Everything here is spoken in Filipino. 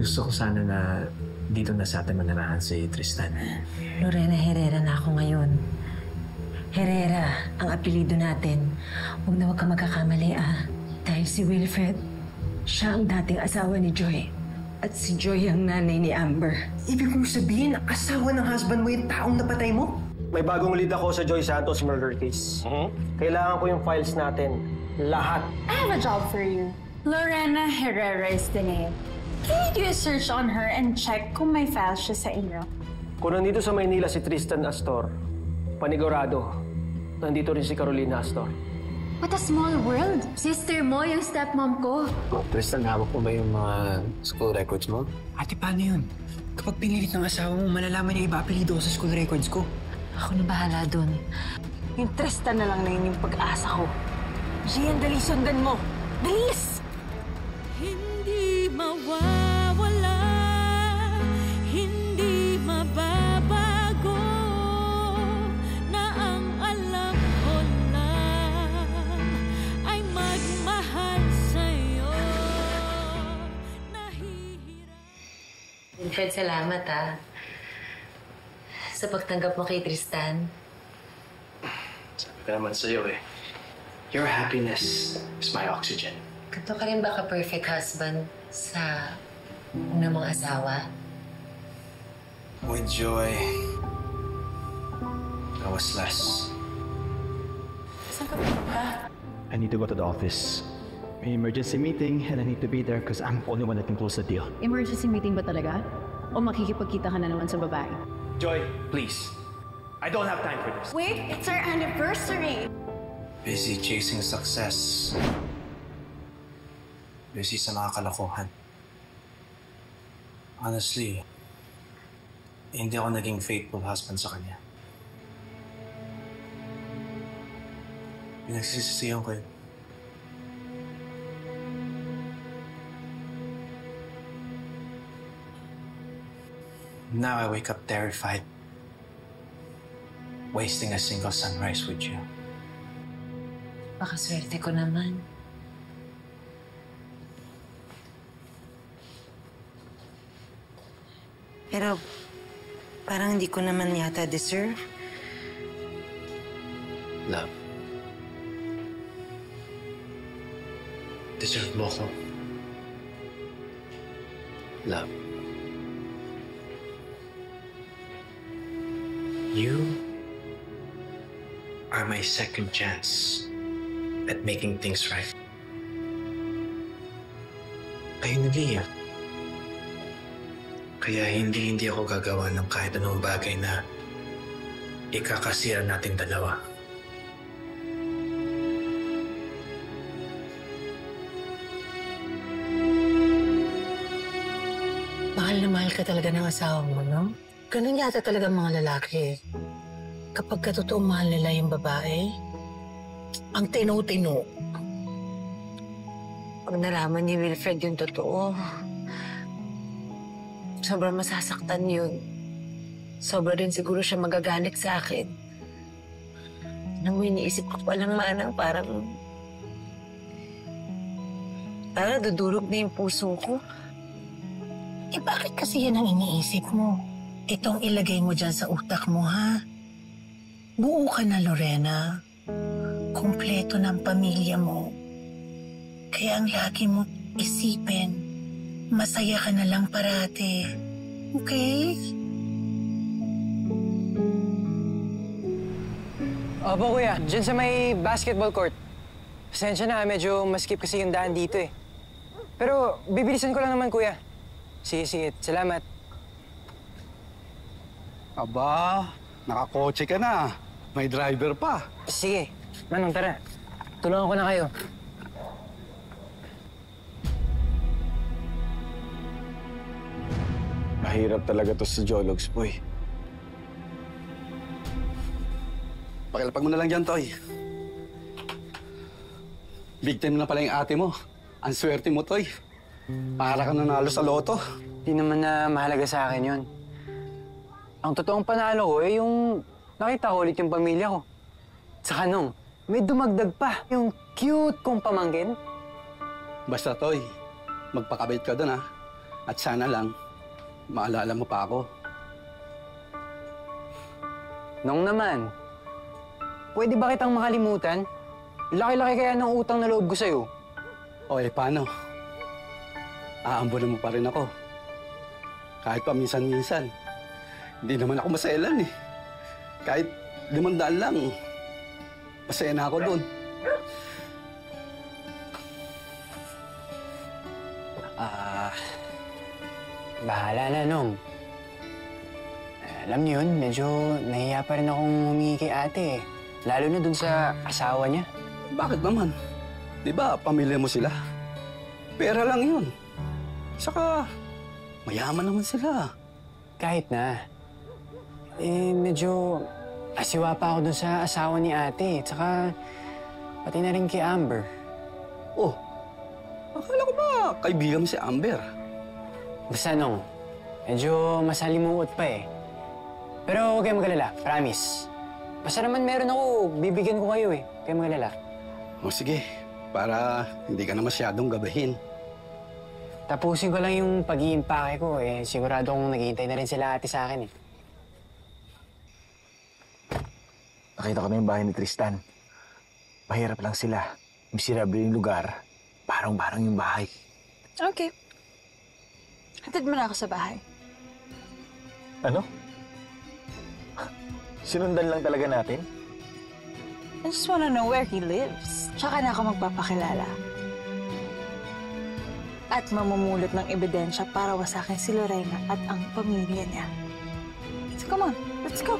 gusto ko sana na dito na sa atin manirahan si Tristan. Lorena Herrera na ako ngayon. Herrera ang apelido natin. Huwag na huwag ka magkakamali Dahil si Wilfred, siya ang dating asawa ni Joy. At si Joy ang nanay ni Amber. Ibig kong sabihin, asawa ng husband mo yung taong napatay mo? May bagong lead ako sa Joy Santos murder case. Kailangan ko yung files natin. Lahat. I have a job for you. Lorena Herrera is the name. Can you do a search on her and check kung may files siya sa inyo? Kung nandito sa Maynila si Tristan Astor, panigurado, nandito rin si Carolina Astor. What a small world. Sister mo, yung stepmom ko. Tristan, hawak mo ba yung mga school records mo? Ate, paano yun? Kapag pinilit ng asawa mo, malalaman niya iba apelido sa school records ko. Ako na bahala dun. Yung Tristan na lang na yun yung pag-asa ko. Gian, dali sundan mo! Dalis! Hindi mawawala, hindi mababago, na ang alam ko lang ay magmahal sa'yo. Wilfred, salamat sa pagtanggap mo kay Tristan. Sabi ka naman sa'yo your happiness is my oxygen. Ganito ka rin ba ka-perfect husband sa una mong asawa? With Joy, I was less. Saan ka ba? I need to go to the office. May emergency meeting and I need to be there because I'm the only one that can close the deal. Emergency meeting ba talaga? O makikipagkita ka na naman sa babae? Joy, please. I don't have time for this. Wait, it's our anniversary. Busy chasing success. Busy sa mga kalokohan. Honestly, hindi ako naging faithful husband sa kanya. Pinagsisisihan ko yun. Now I wake up terrified, wasting a single sunrise with you. Pakaswerte ko naman. Pero parang hindi ko naman yata deserve. Love. Deserve mo ko. Love. You are my second chance at making things right. Kayo nag-iyak. Kaya hindi ako gagawa ng kahit anong bagay na ikakasira natin dalawa. Mahal na mahal ka talaga ng asawa mo, no? Ganun yata talaga mga lalaki. Kapag katotoong mahal nila yung babae, ang tino-tino. Pag nalaman ni Wilfred yung totoo, sobrang masasaktan yun. Sobra din siguro siya magagalit sa akin. Nang iniisip ko palang manang parang dudurog na yung puso ko. Eh bakit kasi yan ang iniisip mo? Itong ilagay mo dyan sa utak mo, ha? Buo ka na, Lorena. Kumpleto ng pamilya mo. Kaya ang lagi mo isipin, masaya ka na lang parati. Okay? Opo, kuya. Diyan sa may basketball court. Pasensya na, medyo maskip kasi yung daan dito eh. Pero bibilisan ko lang naman, kuya. Sige. Salamat. Aba, nakakotse ka na. May driver pa. Sige. Manong, tara. Tulungan ko na kayo. Mahirap talaga to sa Jologs, boy. Pakilapag mo na lang dyan, Toy. Big time na pala yung ate mo. Ang swerte mo, Toy. Para ka nanalo sa loto. Di naman na mahalaga sa akin yun. Ang totoong panalo ko eh yung nakita ko ulit yung pamilya ko. Saka nung, may dumagdag pa. Yung cute kong pamangkin. Basta, Toy, magpakabait ka doon, ha? At sana lang, maalala mo pa ako. Nung naman, pwede ba kitang makalimutan? Laki-laki kaya ng utang na loob ko sa'yo. O paano? Aambunan mo pa rin ako. Kahit pa minsan-minsan. Hindi naman ako maselan eh. Kahit 500 lang, masaya na ako doon. Bahala na, Nong. Alam niyo yun, medyo nahiya pa rin akong humingi kay ate eh. Lalo na dun sa asawa niya. Bakit naman? Di ba, pamilya mo sila? Pera lang yun. Saka, mayaman naman sila. Kahit na. Medyo asiwa pa ako dun sa asawa ni ate. Tsaka, pati na rin kay Amber. Oh, akala ko ba kaibigan mo si Amber? Basta, Nong, medyo masalimuot pa eh. Pero huwag kayong mag-alala, promise. Basta naman meron ako, bibigyan ko kayo eh. Huwag kayong mag-alala. O sige, para hindi ka na masyadong gabahin. Tapusin ko lang yung pag-iimpake ko eh. Sigurado kong naghihintay na rin sila ate sa akin eh. Nakita ko na yung bahay ni Tristan. Mahirap lang sila. Miserable yung lugar. Barang-barang yung bahay. Okay. Hatid mo na ako sa bahay. Ano? Sinundan lang talaga natin? I just wanna know where he lives. Tsaka na ako magpapakilala. At mamumulot ng ebidensya para wasakin si Lorena at ang pamilya niya. So come on, let's go.